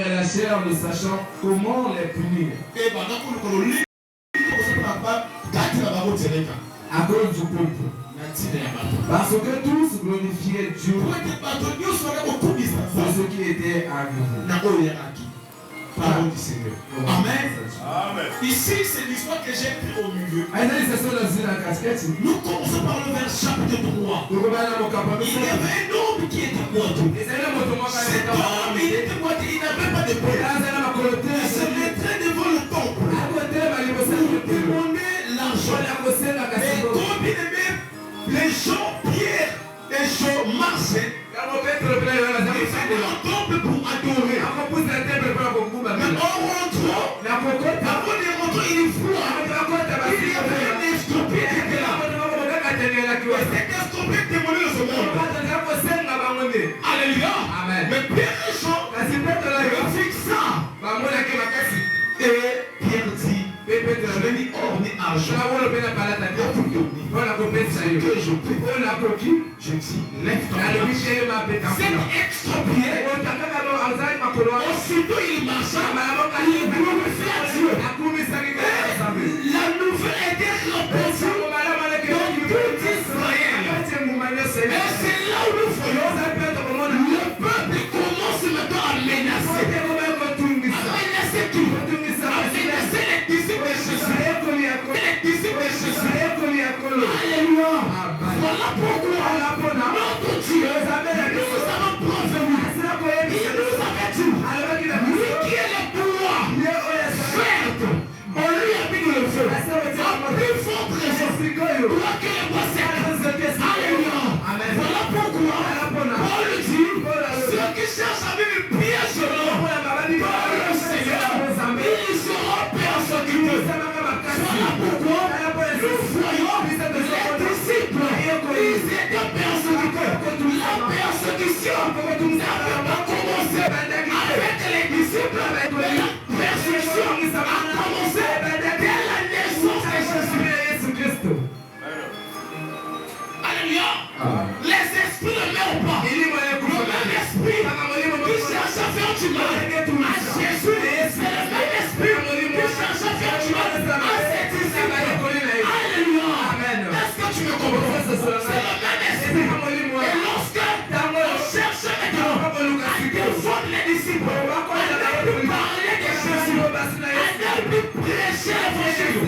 relâcher en ne sachant comment les punir. À cause du peuple. Parce que tous glorifiaient Dieu pour ce qui était arrivé. Parole du Seigneur. Amen. Amen. Ici, c'est l'histoire que j'ai pris au milieu. Nous commençons par le vers chapitre 3. Il y avait un homme qui était moito. Cet homme, il était moito, il n'avait pas de père. Il se mettrait devant le temple pour demander l'argent. Et comme il aimait les gens pierres, les gens marchaient. Il fait le temple pour adorer. Mais en rentrant, avant de rentrer, il flotte. Il y avait un estropié qui était là. Et cet estropié démolit le monde. Alléluia. Mais Pierre et Jean, il fixa. Et Pierre dit, je vais lui orner argent. Que je prie. Je dis, lève-toi. Cet extropié, aussitôt il marcha, il glorifiait Dieu. La nouvelle était répandue dans tout Israël. Et c'est là où nous voyons le peuple commence maintenant à menacer. À menacer qui? À menacer les disciples de Jésus. Les disciples de Jésus. Alléluia. Voilà pourquoi notre Dieu nous avons prévenu. Il nous avait dit, lui qui est le pouvoir, certes, on lui a mis le feu. En plus forte raison, toi que les voix s'éteignent. Alléluia. Voilà pourquoi Paul dit, ceux qui cherchent à vivre bien selon le Seigneur, ils seront persécutés. Voilà pourquoi nous voyons les disciples, ils étaient persécutés. La persécution n'avait pas commencé avec les disciples. La persécution a commencé dès la naissance de Jésus-Christ. Alléluia. Les esprits ne meurent pas. Le même esprit qui cherche à faire du mal à Jésus, c'est le même esprit qui cherche à faire du mal à ses disciples. Alléluia. Est-ce que tu me comprends? C'est le même esprit. Et lorsque on cherche maintenant à défendre les disciples, à ne plus parler de Jésus, à ne plus prêcher l'évangile,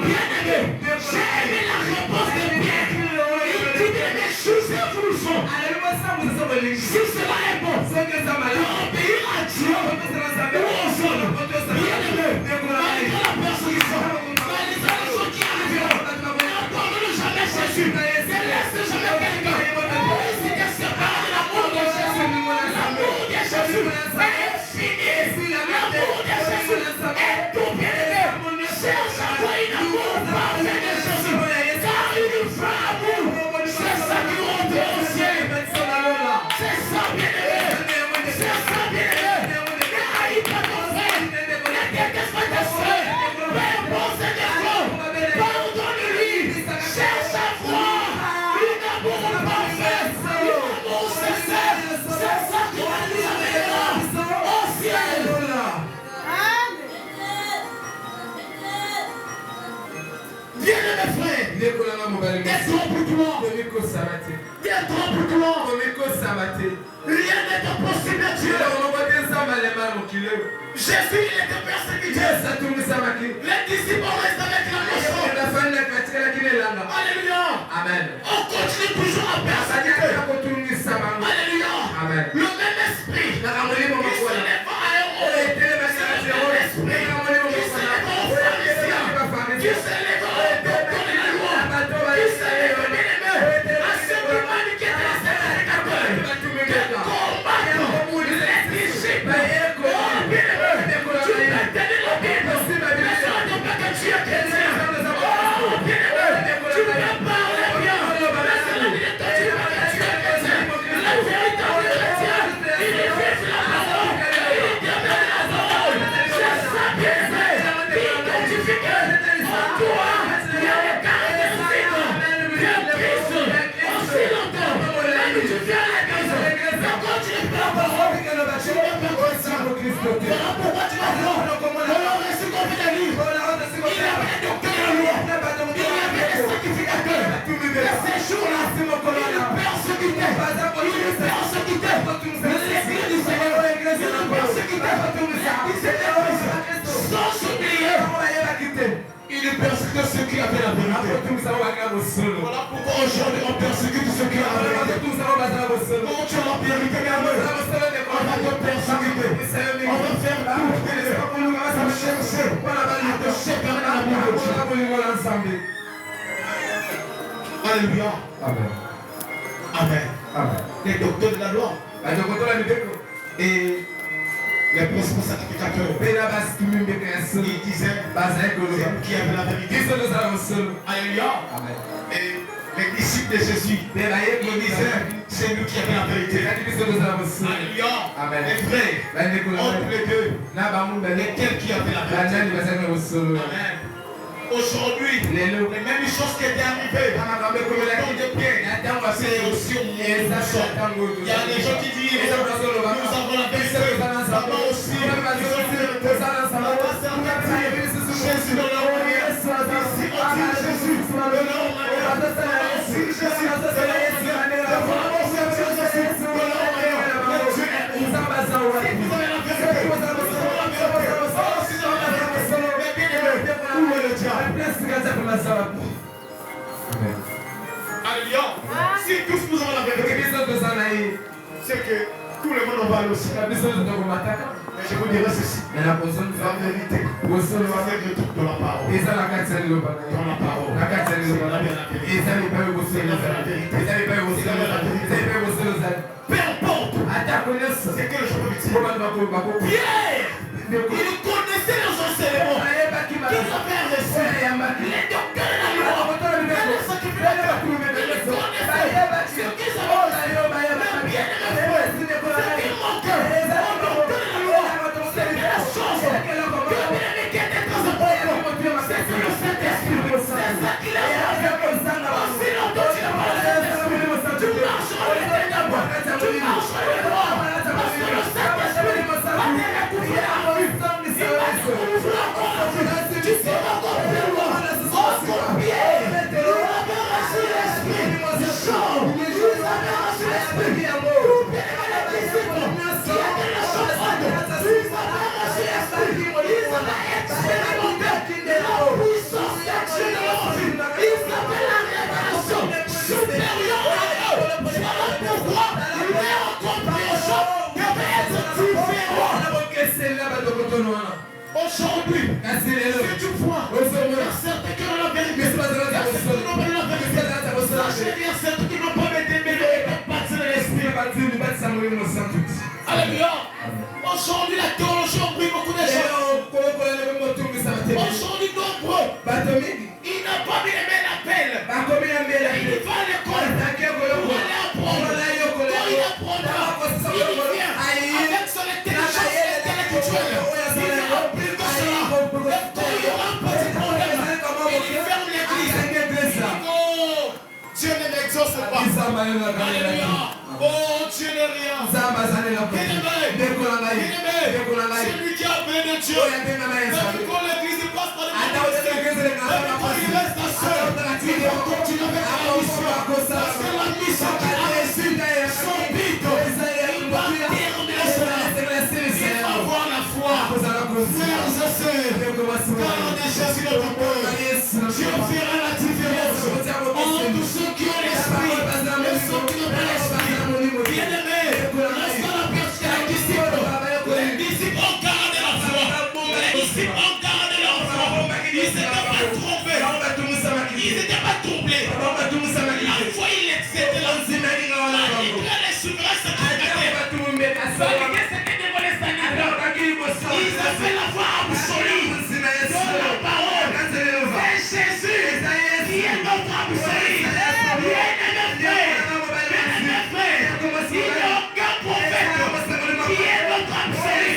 bien aimé, j'ai aimé la réponse de Pierre. Il dit de choses et vous le font. Si cela est bon, obéir à Dieu ou aux hommes, bien aimé, malgré la persécution, malgré les choses qui arriveront, n'attendons jamais Jésus, ne laisse jamais quelqu'un si tu es séparé de l'amour de Jésus. L'amour de Jésus est fini. L'amour de Jésus est tout bien aimé. Cherche à toi une amour parfait de Jésus, car une vraie amour, c'est ça qui monte au ciel. C'est ça bien aimé. C'est ça bien aimé. Ne haïs pas ton frère, ne déteste pas ton frère, peu importe ses défauts, pardonne-lui. Cherche à voir une amour parfait, une amour sincère. C'est ça qui va nous amener au ciel. Bien-aimé frère, détrompe-toi. Détrompe-toi. Rien n'est impossible à Dieu. Jésus, il était persécuté. Les disciples restent avec la leçon. Alléluia. Amen. On continue toujours à persécuter. Alléluia. Amen. Le même esprit qui se lève à Héros, qui se lève aux pharisiens, qui se lève aux docteurs de la loi, qui se lève à ceux qui manquaient de la sécurité, qui combattent les disciples. Tu peux tenir la Bible, mais ça ne peut que Dieu qui est Dieu. Tu peux parler bien, mais ça ne peut que Dieu qui est Dieu. Voilà pourquoi tu vas voir. On a reçu combien de livres. Il y avait des docteurs de la loi. Il y avait des sacrificateurs. Et ces jours-là, il persécutait. Il persécutait. L'église du Seigneur. Il persécutait. Sans s'oublier. Il persécutait ceux qui avaient la vérité. Voilà pourquoi aujourd'hui on persécute ceux qui avaient la vérité. Quand tu as la vérité, on va te persécuter. On va faire tout. On va chercher. À te séparer dans l'amour de Dieu. Alléluia. Amen. Amen. Amen. Les docteurs de la loi. Et les principaux sacrificateurs. Ils disaient qui avait la vérité. Alléluia. Amen. Et les disciples de Jésus, ils disaient c'est nous qui avons la vérité. Alléluia. Amen. Les frères, entre les deux, lesquels qui avaient la vérité. Amen. Aujourd'hui, les mêmes choses qui étaient arrivées, c'est aussi au monde. Il y a des gens qui disent nous avons la vérité. Là-bas aussi, ils ont la vérité. Jésus dans leur prière. Ici, on dit Jésus. Le nom aussi Jésus. Alléluia. Si tous nous avons la vérité, c'est que tout le monde va aller aussi. Mais je vous dirai ceci. La vérité, c'est le truc de la parole. Dans la parole. Peu importe. C'est que je peux dire. Pierre, il connaissait les enseignements qu'ils avaient reçus. Les docteurs de la loi. Les sacrificateurs. Il connaissait ce qu'ils avaient reçu. Mais bien aimé, ce qui manquait aux docteurs de la loi, c'était la chose que bien aimé qui était très important. C'est le Saint-Esprit. C'est ça qui l'a fait. Aussi longtemps tu n'as pas le Saint-Esprit, tu marcheras dans les ténèbres. Tu marcheras dans les noirs. Parce que le Saint-Esprit va te recouvrir la rue. Il va te recouvrir encore la rue. Tu seras encore plus loin. Encore pied. Vous avez reçu l'Esprit. Jean, vous avez reçu l'Esprit. Vous bien aimé les disciples. Qui a de la chose. Vous avez reçu l'Esprit. Ils avaient expérimenté la puissance d'excellence. Ils avaient la révélation supérieure à eux. Voilà pourquoi leur compréhension devait être différente. Aujourd'hui, si tu vois, il y a certains qui ont la vérité, il y a certains qui n'ont pas la vérité. Sachez qu'il y a certains qui n'ont pas été mêlés et bâti de l'esprit. Alléluia. Aujourd'hui, la théologie a pris beaucoup de choses. Aujourd'hui, nombreux, il n'a pas mis les mains à l'appel. Il va à l'école. Il va aller apprendre. Quand il apprendra, il vient avec son intelligence intellectuelle. Il est rempli de cela. Et quand il y aura un petit problème, il ferme l'église. Il dit, oh, Dieu ne m'exauce pas. Alléluia. Oh, Dieu n'est rien. C'est lui qui a béni Dieu. Même quand l'église passe par les même quand il reste à seul, il va continuer avec la mission. Parce que la mission qu'il a reçue, son bide, il va terminer cela. Il va avoir la foi. Frères et sœurs, car de Jésus notre Père, Dieu fera la différence entre ceux qui ont l'esprit et ceux qui n'ont pas l'esprit. Bien-aimés, reste à la personne des disciples. Les disciples ont gardé la foi. Les disciples ont gardé leur foi. Ils n'étaient pas trompés. Ils n'étaient pas troublés. La foi, il excédait l'enseignement. Les souverains sacrificateurs. Valider c'était devant les sacrificateurs. Ils avaient la foi absolue de la parole. C'est Jésus qui est notre absolu. Il n'y a aucun prophète qui est notre absolu.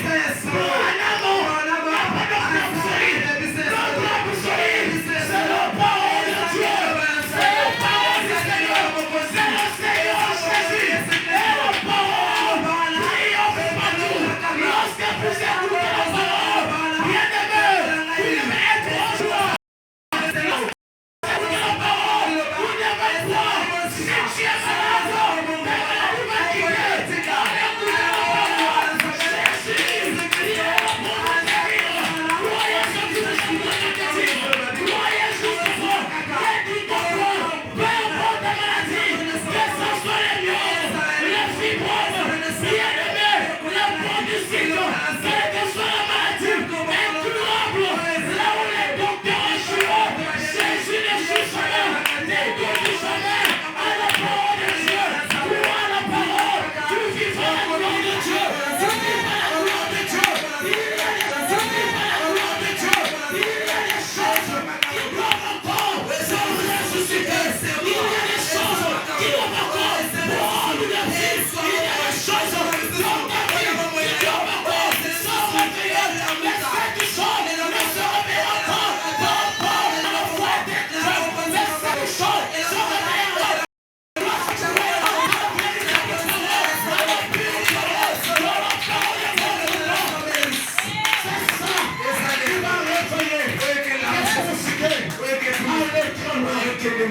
En amont, il n'y a pas d'autre absolu. Notre absolu, c'est la parole de Dieu. C'est la parole du Seigneur. C'est le Seigneur Jésus. Et la parole triomphe partout. Lorsque vous êtes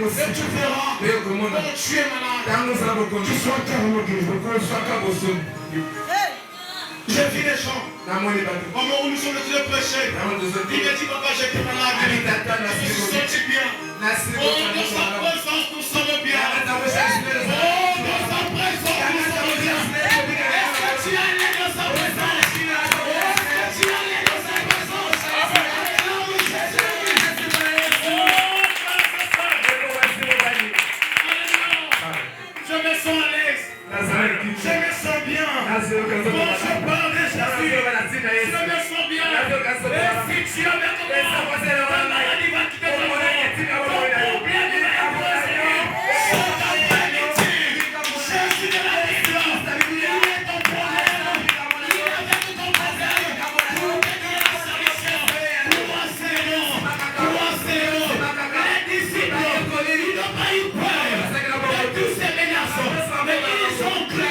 Et tu verras, quand tu es malade, tu seras carrément guéri. J'ai vu les gens. Au moment où nous sommes venus prêcher, il m'a dit, papa, j'étais malade. Je me suis senti bien. Oh, dans sa présence, nous sommes bien. Oh, dans sa présence, nous sommes bien. Est-ce que tu es allé dans sa présence? Est-ce que tu es allé dans sa présence? Je me sens à l'aise. Je me sens bien. Quand je parle de Jésus, je me sens bien. Et si tu as bien compris, ta maladie va quitter ton corps. Ton problème va être posé. C'est ta maladie. Jésus de la victoire. Il est ton problème. Il est avec ton problème. Pour bénir la salvation. 3-0. Les disciples, ils n'ont pas eu peur de tous ces menaces. Mais ils ont cru.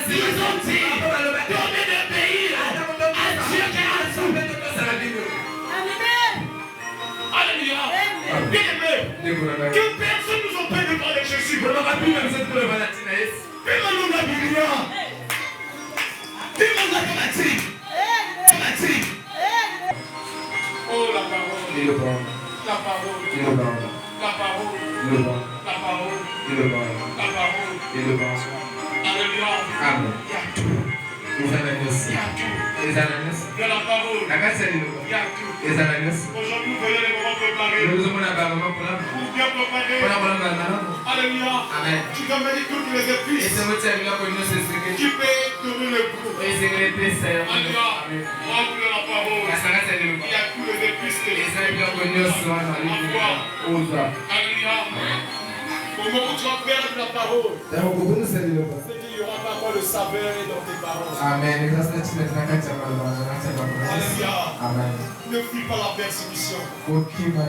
Ils ont dit, donnez le pays à Dieu qui a sauvé notre salut. Alléluia. Bien-aimé, que personne nous empêche de parler de Jésus. Fais-moi la Bible. Fais-moi la thématique. Oh, la parole. La parole. La parole. La parole. La parole. Alléluia. Amen. Il y a tout. Il y a tout. Les ananas. De la parole. La grâce est Il y a tout. les ananas. Aujourd'hui, vous voyez les moments préparés. Nous avons la barbe pour la Pour bien préparer. Alléluia. Amen. Tu dois mener toutes les Et épices. c'est votre serviteur pour nous, c'est ce que Qui peut donner le goût. et c'est que les plaisirs. Alléluia. Moi, vous de la parole. La grâce est Il y a tous les épices que les serviteurs pour nous sont dans les Alléluia. Au moment où tu vas perdre la parole, c'est qu'il n'y aura pas encore de saveur dans tes paroles. Amen. Alléluia. Amen. Ne fuis pas la persécution. Ok, ma